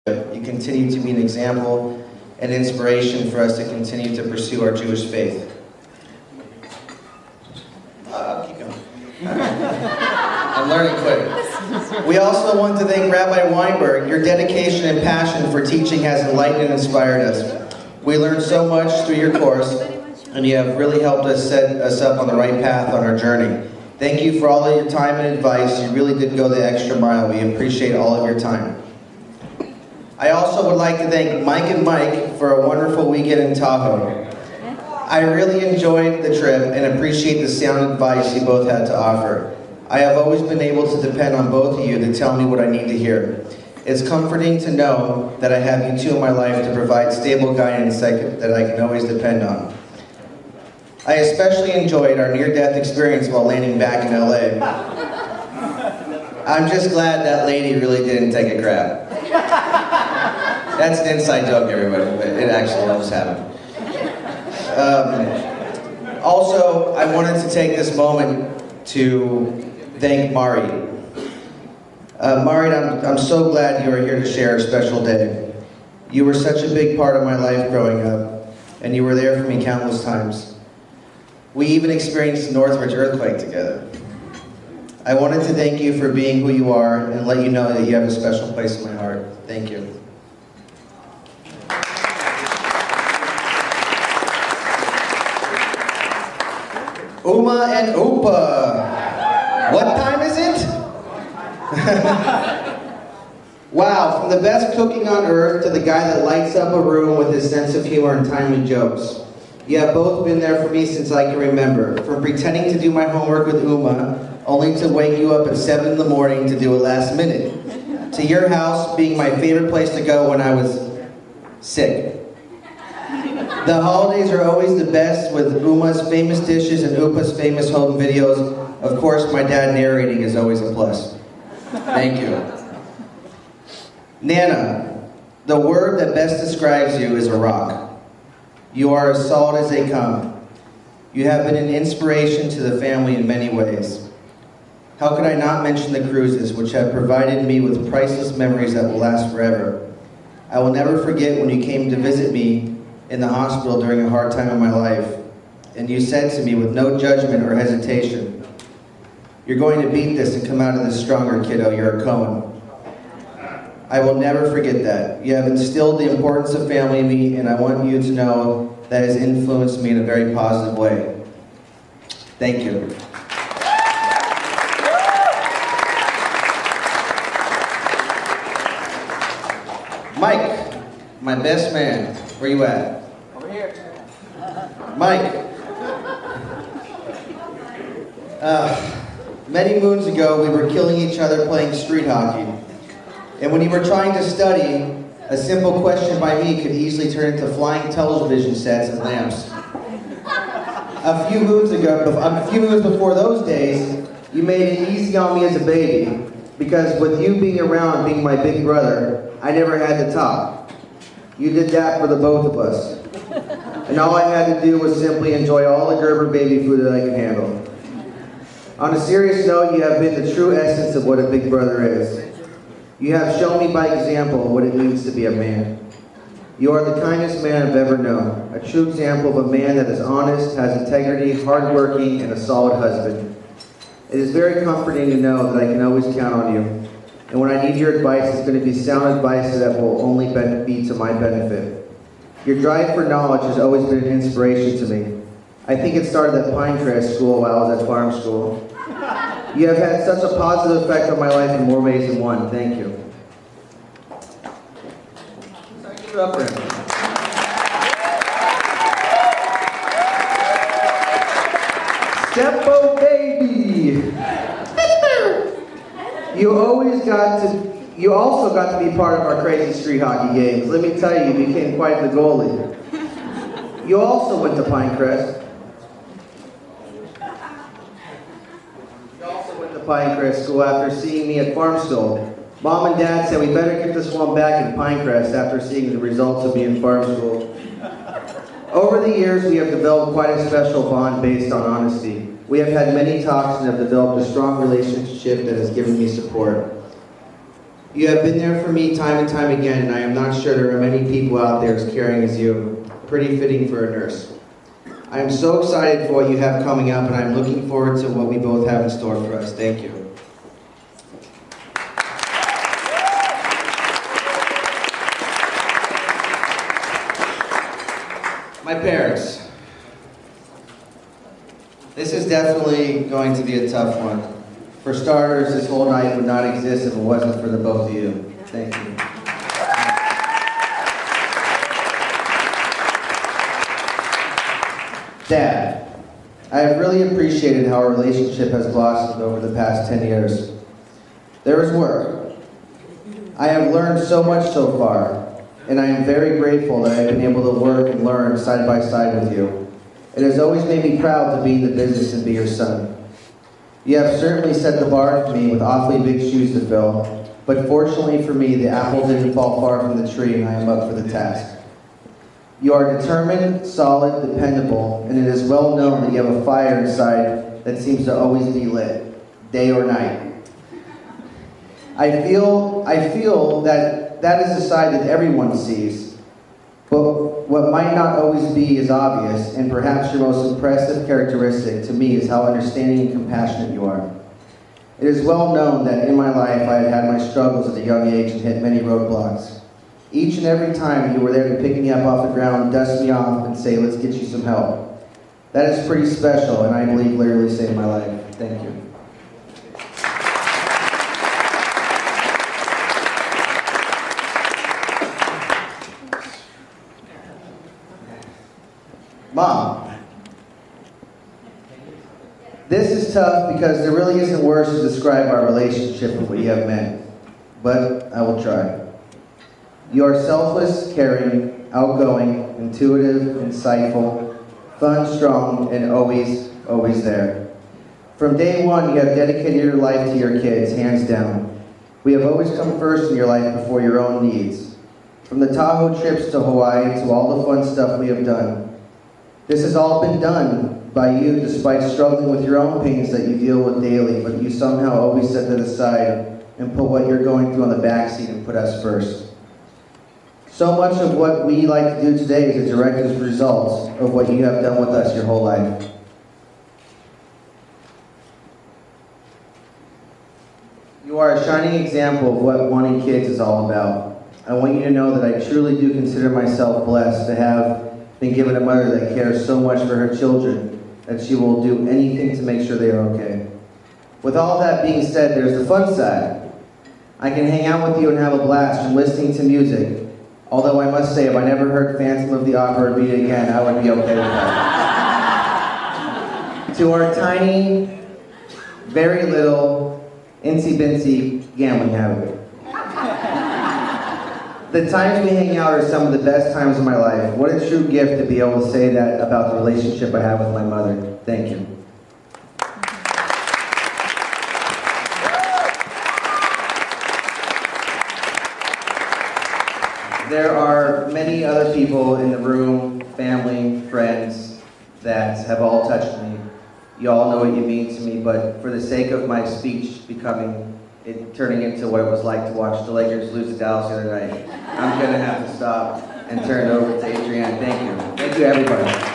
You continue to be an example and inspiration for us to continue to pursue our Jewish faith. Keep going. I'm learning quick. We also want to thank Rabbi Weinberg. Your dedication and passion for teaching has enlightened and inspired us. We learned so much through your course, and you have really helped us set us up on the right path on our journey. Thank you for all of your time and advice. You really did go the extra mile. We appreciate all of your time. I also would like to thank Mike and Mike for a wonderful weekend in Tahoe. I really enjoyed the trip and appreciate the sound advice you both had to offer. I have always been able to depend on both of you to tell me what I need to hear. It's comforting to know that I have you two in my life to provide stable guidance that I can always depend on. I especially enjoyed our near-death experience while landing back in LA. I'm just glad that lady really didn't take a crap. That's an inside joke, everybody, but it actually helps happen. Also, I wanted to take this moment to thank Mari. Mari, I'm so glad you are here to share a special day. You were such a big part of my life growing up, and you were there for me countless times. We even experienced the Northridge earthquake together. I wanted to thank you for being who you are and let you know that you have a special place in my heart. Thank you. Uma and Upa. What time is it? Wow, from the best cooking on earth to the guy that lights up a room with his sense of humor and timely jokes. You have both been there for me since I can remember. From pretending to do my homework with Uma, only to wake you up at 7 in the morning to do it last minute. To your house being my favorite place to go when I was sick. The holidays are always the best with Uma's famous dishes and Upa's famous home videos. Of course, my dad narrating is always a plus. Thank you. Nana, the word that best describes you is a rock. You are as solid as they come. You have been an inspiration to the family in many ways. How could I not mention the cruises, which have provided me with priceless memories that will last forever? I will never forget when you came to visit me in the hospital during a hard time in my life, and you said to me with no judgment or hesitation, "You're going to beat this and come out of this stronger, kiddo. You're a Cohen." I will never forget that. You have instilled the importance of family in me, and I want you to know that has influenced me in a very positive way. Thank you. Mike, my best man. Where you at? Over here. Mike. Many moons ago, we were killing each other playing street hockey. And when you were trying to study, a simple question by me could easily turn into flying television sets and lamps. A few moons before those days, you made it easy on me as a baby, because with you being around, being my big brother, I never had to talk. You did that for the both of us. And all I had to do was simply enjoy all the Gerber baby food that I could handle. On a serious note, you have been the true essence of what a big brother is. You have shown me by example what it means to be a man. You are the kindest man I've ever known. A true example of a man that is honest, has integrity, hardworking, and a solid husband. It is very comforting to know that I can always count on you. And when I need your advice, it's going to be sound advice that will only be to my benefit. Your drive for knowledge has always been an inspiration to me. I think it started at Pinecrest School while I was at farm school. You have had such a positive effect on my life in more ways than one. Thank you. Give it up for him. Stepbo baby. You also got to be part of our crazy street hockey games. Let me tell you, you became quite the goalie. You also went to Pinecrest. Pinecrest School after seeing me at farm school. Mom and Dad said we better get this one back in Pinecrest after seeing the results of me in farm school. Over the years, we have developed quite a special bond based on honesty. We have had many talks and have developed a strong relationship that has given me support. You have been there for me time and time again, and I am not sure there are many people out there as caring as you. Pretty fitting for a nurse. I am so excited for what you have coming up, and I'm looking forward to what we both have in store for us. Thank you. My parents. This is definitely going to be a tough one. For starters, this whole night would not exist if it wasn't for the both of you. Thank you. Dad, I have really appreciated how our relationship has blossomed over the past 10 years. There is work. I have learned so much so far, and I am very grateful that I have been able to work and learn side by side with you. It has always made me proud to be in the business and be your son. You have certainly set the bar for me with awfully big shoes to fill, but fortunately for me, the apple didn't fall far from the tree and I am up for the task. You are determined, solid, dependable, and it is well known that you have a fire inside that seems to always be lit, day or night. I feel that is a side that everyone sees, but what might not always be as obvious, and perhaps your most impressive characteristic to me is how understanding and compassionate you are. It is well known that in my life I have had my struggles at a young age and hit many roadblocks. Each and every time you were there to pick me up off the ground, dust me off, and say, let's get you some help. That is pretty special, and I believe literally saved my life. Thank you. Mom, this is tough because there really isn't words to describe our relationship and what you have meant, but I will try. You are selfless, caring, outgoing, intuitive, insightful, fun, strong, and always, always there. From day one, you have dedicated your life to your kids, hands down. We have always come first in your life before your own needs. From the Tahoe trips to Hawaii to all the fun stuff we have done. This has all been done by you despite struggling with your own pains that you deal with daily, but you somehow always set that aside and put what you're going through on the backseat and put us first. So much of what we like to do today is a direct result of what you have done with us your whole life. You are a shining example of what wanting kids is all about. I want you to know that I truly do consider myself blessed to have been given a mother that cares so much for her children that she will do anything to make sure they are okay. With all that being said, there's the fun side. I can hang out with you and have a blast from listening to music, although I must say if I never heard Phantom of the Opera beat again, I would be okay with that. To our tiny, very little, insy-bincy gambling habit. The times we hang out are some of the best times of my life. What a true gift to be able to say that about the relationship I have with my mother. Thank you. There are many other people in the room, family, friends, that have all touched me. You all know what you mean to me, but for the sake of my speech turning into what it was like to watch the Lakers lose to Dallas the other night, I'm going to have to stop and turn it over to Adriana. Thank you. Thank you, everybody.